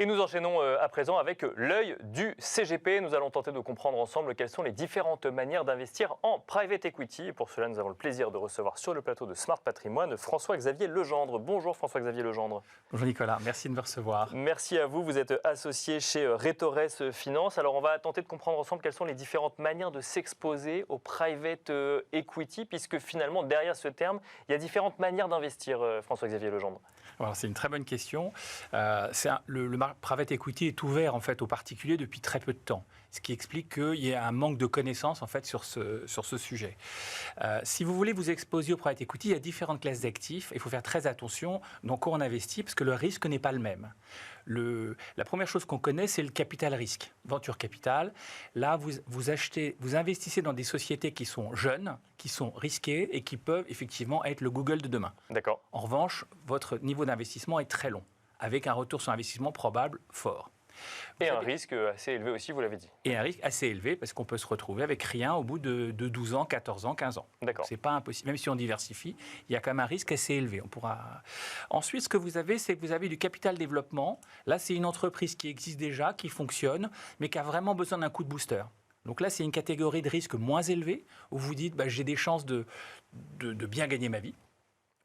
Et nous enchaînons à présent avec l'œil du CGP. Nous allons tenter de comprendre ensemble quelles sont les différentes manières d'investir en private equity. Et pour cela, nous avons le plaisir de recevoir sur le plateau de Smart Patrimoine François-Xavier Legendre. Bonjour François-Xavier Legendre. Bonjour Nicolas, merci de me recevoir. Merci à vous, vous êtes associé chez Retores Finance. Alors on va tenter de comprendre ensemble quelles sont les différentes manières de s'exposer au private equity, puisque finalement derrière ce terme, il y a différentes manières d'investir, François-Xavier Legendre. Alors, c'est une très bonne question. Le private equity est ouvert en fait aux particuliers depuis très peu de temps, ce qui explique qu'il y a un manque de connaissances en fait sur ce sujet. Si vous voulez vous exposer au private equity, il y a différentes classes d'actifs. Il faut faire très attention dans quoi on investit parce que le risque n'est pas le même. La première chose qu'on connaît, c'est le capital risque, venture capital. Là, vous investissez dans des sociétés qui sont jeunes, qui sont risquées et qui peuvent effectivement être le Google de demain. D'accord. En revanche, votre niveau d'investissement est très long, avec un retour sur investissement probable fort. Et un risque assez élevé aussi, vous l'avez dit. Et un risque assez élevé, parce qu'on peut se retrouver avec rien au bout de 12 ans, 14 ans, 15 ans. D'accord. C'est pas impossible. Même si on diversifie, il y a quand même un risque assez élevé. Ensuite, ce que vous avez, c'est que vous avez du capital développement. Là, c'est une entreprise qui existe déjà, qui fonctionne, mais qui a vraiment besoin d'un coup de booster. Donc là, c'est une catégorie de risque moins élevée, où vous dites, j'ai des chances de bien gagner ma vie.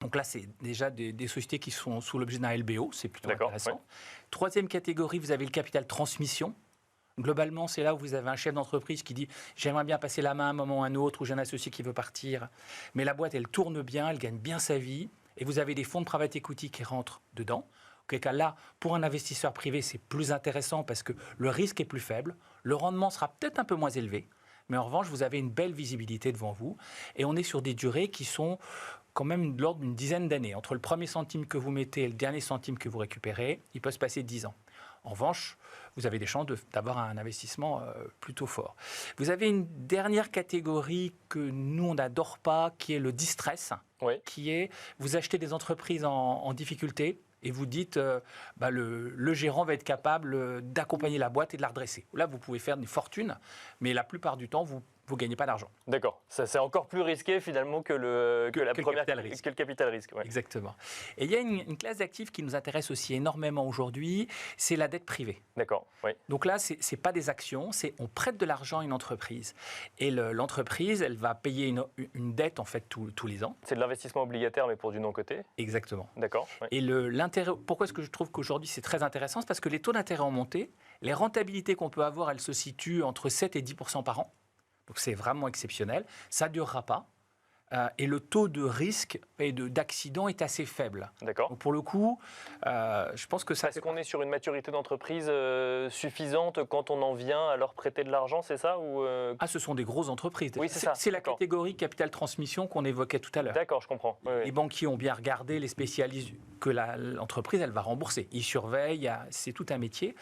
Donc là, c'est déjà des sociétés qui sont sous l'objet d'un LBO, c'est plutôt intéressant. Ouais. Troisième catégorie, vous avez le capital transmission. Globalement, c'est là où vous avez un chef d'entreprise qui dit « j'aimerais bien passer la main à un moment ou à un autre » ou « j'ai un associé qui veut partir ». Mais la boîte, elle tourne bien, elle gagne bien sa vie. Et vous avez des fonds de private equity qui rentrent dedans. Auquel cas là, pour un investisseur privé, c'est plus intéressant parce que le risque est plus faible. Le rendement sera peut-être un peu moins élevé. Mais en revanche, vous avez une belle visibilité devant vous. Et on est sur des durées qui sont quand même de l'ordre d'une dizaine d'années. Entre le premier centime que vous mettez et le dernier centime que vous récupérez, il peut se passer 10 ans. En revanche, vous avez des chances d'avoir un investissement plutôt fort. Vous avez une dernière catégorie que nous, on n'adore pas, qui est le distress, qui est vous achetez des entreprises en difficulté, et vous dites, le gérant va être capable d'accompagner la boîte et de la redresser. Là, vous pouvez faire une fortune, mais la plupart du temps, vous ne gagnez pas d'argent. D'accord. Ça, c'est encore plus risqué finalement que le capital risque. Ouais. Exactement. Et il y a une classe d'actifs qui nous intéresse aussi énormément aujourd'hui, c'est la dette privée. D'accord. Oui. Donc là, ce n'est pas des actions, c'est on prête de l'argent à une entreprise. Et l'entreprise, elle va payer une dette en fait tous les ans. C'est de l'investissement obligataire, mais pour du non-coté. Exactement. D'accord. Oui. Et l'intérêt, pourquoi est-ce que je trouve qu'aujourd'hui c'est très intéressant? C'est parce que les taux d'intérêt ont monté, les rentabilités qu'on peut avoir, elles se situent entre 7 et 10% par an. Donc c'est vraiment exceptionnel. Ça ne durera pas. Et le taux de risque et d'accident est assez faible. D'accord. Donc pour le coup, je pense que ça... Est-ce qu'on est sur une maturité d'entreprise suffisante quand on en vient à leur prêter de l'argent, c'est ça ou ce sont des grosses entreprises. Oui, c'est ça. C'est la catégorie capital transmission qu'on évoquait tout à l'heure. D'accord, je comprends. Oui, les banquiers ont bien regardé, les spécialistes, que l'entreprise, elle va rembourser. Ils surveillent, c'est tout un métier.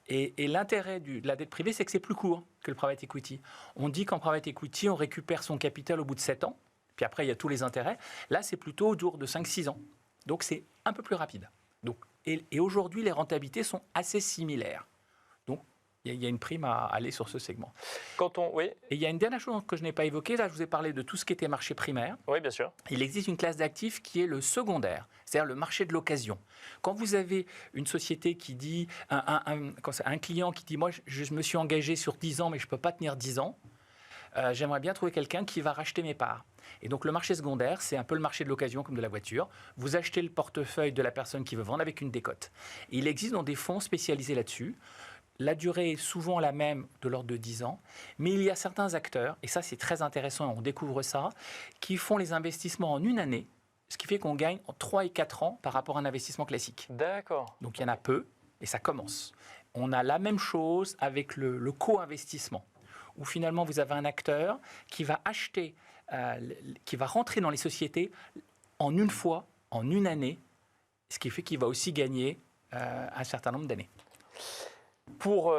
Et l'intérêt de la dette privée, c'est que c'est plus court que le private equity. On dit qu'en private equity, on récupère son capital au bout de 7 ans. Puis après, il y a tous les intérêts. Là, c'est plutôt autour de 5-6 ans. Donc, c'est un peu plus rapide. Donc, et aujourd'hui, les rentabilités sont assez similaires. Donc, il y a une prime à aller sur ce segment. Oui. Et il y a une dernière chose que je n'ai pas évoquée. Là, je vous ai parlé de tout ce qui était marché primaire. Oui, bien sûr. Il existe une classe d'actifs qui est le secondaire, c'est-à-dire le marché de l'occasion. Quand vous avez une société qui dit, un client qui dit « moi, je me suis engagé sur 10 ans, mais je ne peux pas tenir 10 ans », j'aimerais bien trouver quelqu'un qui va racheter mes parts. Et donc le marché secondaire, c'est un peu le marché de l'occasion comme de la voiture. Vous achetez le portefeuille de la personne qui veut vendre avec une décote. Et il existe dans des fonds spécialisés là-dessus. La durée est souvent la même, de l'ordre de 10 ans. Mais il y a certains acteurs, et ça c'est très intéressant, on découvre ça, qui font les investissements en une année, ce qui fait qu'on gagne en 3 et 4 ans par rapport à un investissement classique. D'accord. Donc il y en a peu, et ça commence. On a la même chose avec le co-investissement, où finalement vous avez un acteur qui va acheter, qui va rentrer dans les sociétés en une fois, en une année, ce qui fait qu'il va aussi gagner un certain nombre d'années. Pour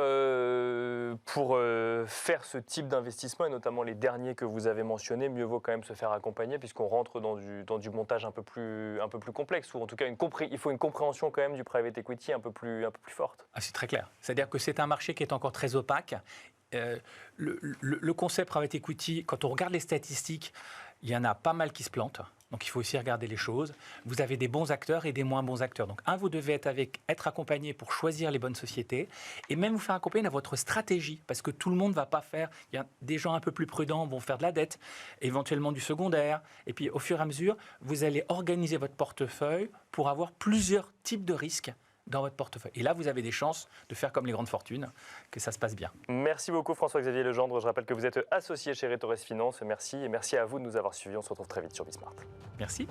faire ce type d'investissement, et notamment les derniers que vous avez mentionnés, mieux vaut quand même se faire accompagner puisqu'on rentre dans du montage un peu plus complexe, ou en tout cas il faut une compréhension quand même du private equity un peu plus forte. Ah, c'est très clair. C'est-à-dire que c'est un marché qui est encore très opaque. Le concept private equity, quand on regarde les statistiques, Il y en a pas mal qui se plantent. Donc, il faut aussi regarder les choses. Vous avez des bons acteurs et des moins bons acteurs. Donc, vous devez être accompagné pour choisir les bonnes sociétés et même vous faire accompagner dans votre stratégie parce que tout le monde ne va pas faire. Il y a des gens un peu plus prudents vont faire de la dette, éventuellement du secondaire. Et puis, au fur et à mesure, vous allez organiser votre portefeuille pour avoir plusieurs types de risques dans votre portefeuille. Et là, vous avez des chances de faire comme les grandes fortunes, que ça se passe bien. Merci beaucoup François-Xavier Legendre. Je rappelle que vous êtes associé chez Retores Finance. Merci et merci à vous de nous avoir suivis. On se retrouve très vite sur Bismart. Merci.